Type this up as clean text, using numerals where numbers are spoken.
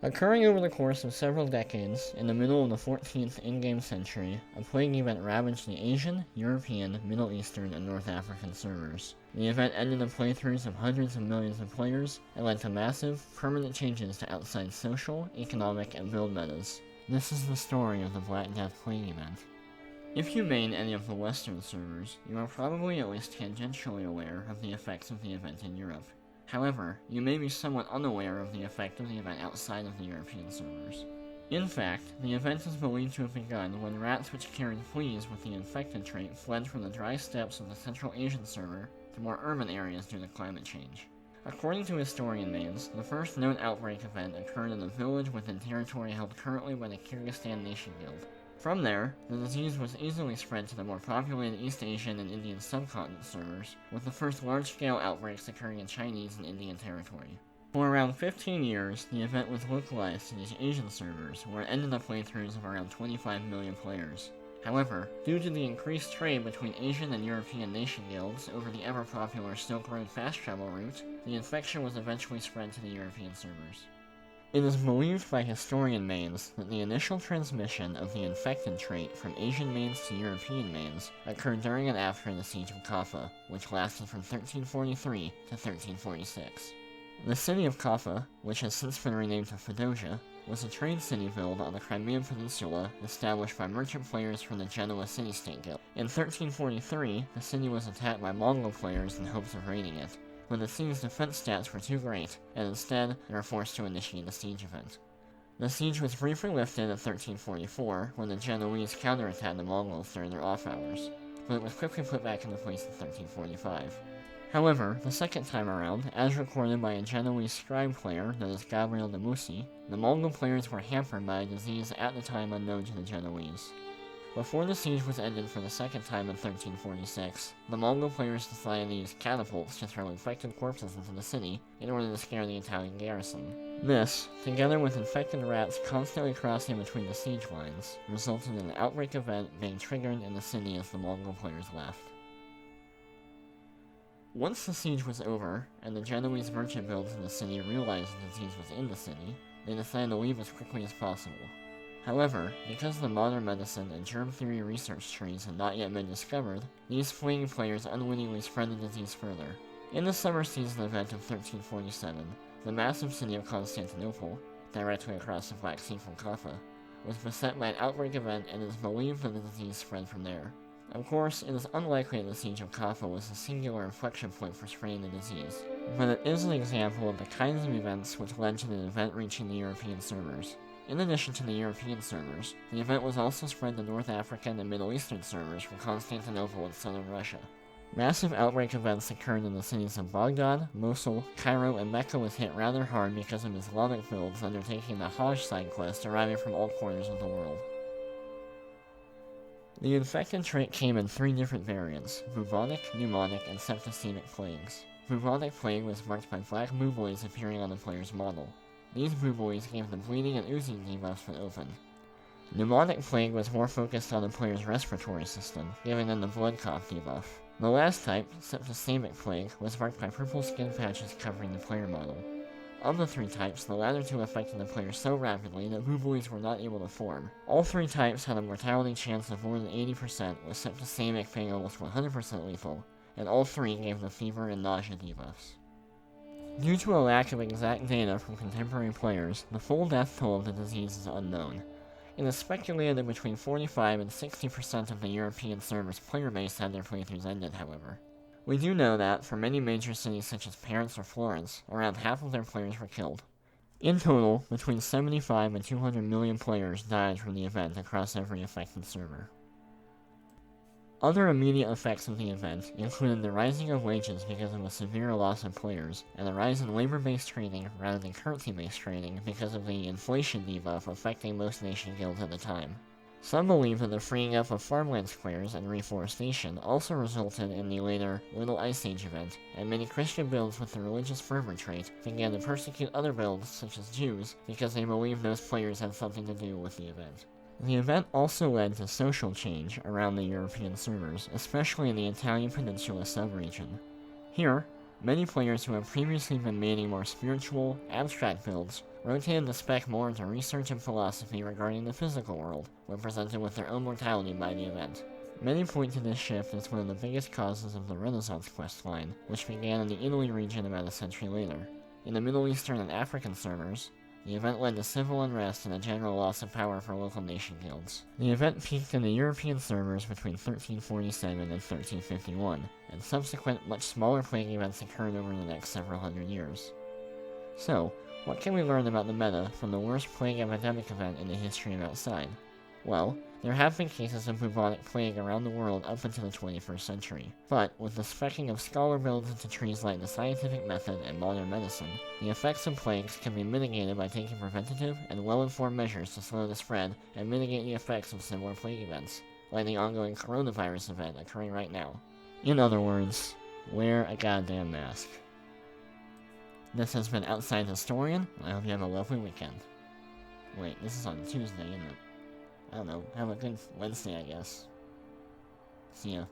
Occurring over the course of several decades, in the middle of the 14th in-game century, a plague event ravaged the Asian, European, Middle Eastern, and North African servers. The event ended the playthroughs of hundreds of millions of players and led to massive, permanent changes to outside social, economic, and build metas. This is the story of the Black Death Plague event. If you main any of the Western servers, you are probably at least tangentially aware of the effects of the event in Europe. However, you may be somewhat unaware of the effect of the event outside of the European servers. In fact, the event is believed to have begun when rats which carried fleas with the infected trait fled from the dry steppes of the Central Asian server to more urban areas due to climate change. According to historian names, the first known outbreak event occurred in a village within territory held currently by the Kyrgyzstan Nation Guild. From there, the disease was easily spread to the more populated East Asian and Indian subcontinent servers, with the first large-scale outbreaks occurring in Chinese and Indian territory. For around 15 years, the event was localized to these Asian servers, where it ended the playthroughs of around 25 million players. However, due to the increased trade between Asian and European nation guilds over the ever-popular Silk Road fast travel route, the infection was eventually spread to the European servers. It is believed by historian mains that the initial transmission of the infected trait from Asian mains to European mains occurred during and after the Siege of Kaffa, which lasted from 1343 to 1346. The city of Kaffa, which has since been renamed to Fedosia, was a trade city build on the Crimean Peninsula established by merchant players from the Genoa City-State Guild. In 1343, the city was attacked by Mongol players in hopes of raiding it, but the city's defense stats were too great, and instead they were forced to initiate a siege event. The siege was briefly lifted in 1344 when the Genoese counterattacked the Mongols during their off hours, but it was quickly put back into place in 1345. However, the second time around, as recorded by a Genoese scribe player known as Gabriel de Musi, the Mongol players were hampered by a disease at the time unknown to the Genoese. Before the siege was ended for the second time in 1346, the Mongol players decided to use catapults to throw infected corpses into the city in order to scare the Italian garrison. This, together with infected rats constantly crossing between the siege lines, resulted in an outbreak event being triggered in the city as the Mongol players left. Once the siege was over, and the Genoese merchant guilds in the city realized the disease was in the city, they decided to leave as quickly as possible. However, because the modern medicine and germ theory research trees had not yet been discovered, these fleeing players unwittingly spread the disease further. In the summer season event of 1347, the massive city of Constantinople, directly across the Black Sea from Kaffa, was beset by an outbreak event, and it is believed that the disease spread from there. Of course, it is unlikely that the Siege of Kaffa was a singular inflection point for spreading the disease, but it is an example of the kinds of events which led to the event reaching the European servers. In addition to the European servers, the event was also spread to North African and Middle Eastern servers from Constantinople and southern Russia. Massive outbreak events occurred in the cities of Baghdad, Mosul, Cairo, and Mecca was hit rather hard because of Islamic builds undertaking the Hajj side quest arriving from all corners of the world. The infected trait came in 3 different variants: bubonic, pneumonic, and septicemic plagues. Bubonic plague was marked by black buboes appearing on the player's model. These buboes gave the bleeding and oozing debuffs when open. Pneumonic plague was more focused on the player's respiratory system, giving them the blood cough debuff. The last type, septicemic plague, was marked by purple skin patches covering the player model. Of the 3 types, the latter 2 affected the player so rapidly that buboes were not able to form. All 3 types had a mortality chance of more than 80%, with septicemic being almost 100% lethal, and all 3 gave the fever and nausea debuffs. Due to a lack of exact data from contemporary players, the full death toll of the disease is unknown. It is speculated that between 45 and 60% of the European server's player base had their playthroughs ended, however. We do know that, for many major cities such as Paris or Florence, around half of their players were killed. In total, between 75 and 200 million players died from the event across every affected server. Other immediate effects of the event included the rising of wages because of a severe loss of players, and a rise in labor-based trading rather than currency-based trading because of the inflation debuff affecting most nation guilds at the time. Some believe that the freeing up of farmland squares and reforestation also resulted in the later Little Ice Age event, and many Christian builds with the religious fervor trait began to persecute other builds, such as Jews, because they believed those players had something to do with the event. The event also led to social change around the European servers, especially in the Italian Peninsula sub-region. Here, many players who had previously been maining more spiritual, abstract builds rotated the spec more into research and philosophy regarding the physical world, when presented with their own mortality by the event. Many point to this shift as one of the biggest causes of the Renaissance questline, which began in the Italy region about a century later. In the Middle Eastern and African servers, the event led to civil unrest and a general loss of power for local nation guilds. The event peaked in the European servers between 1347 and 1351, and subsequent, much smaller plague events occurred over the next several hundred years. So, what can we learn about the meta from the worst plague epidemic event in the history of Outside? Well, there have been cases of bubonic plague around the world up until the 21st century, but with the specking of scholar builds into trees like the scientific method and modern medicine, the effects of plagues can be mitigated by taking preventative and well-informed measures to slow the spread and mitigate the effects of similar plague events, like the ongoing coronavirus event occurring right now. In other words, wear a goddamn mask. This has been Outside Historian, and I hope you have a lovely weekend. Wait, this is on Tuesday, isn't it? I don't know, have a good Wednesday, I guess. See ya.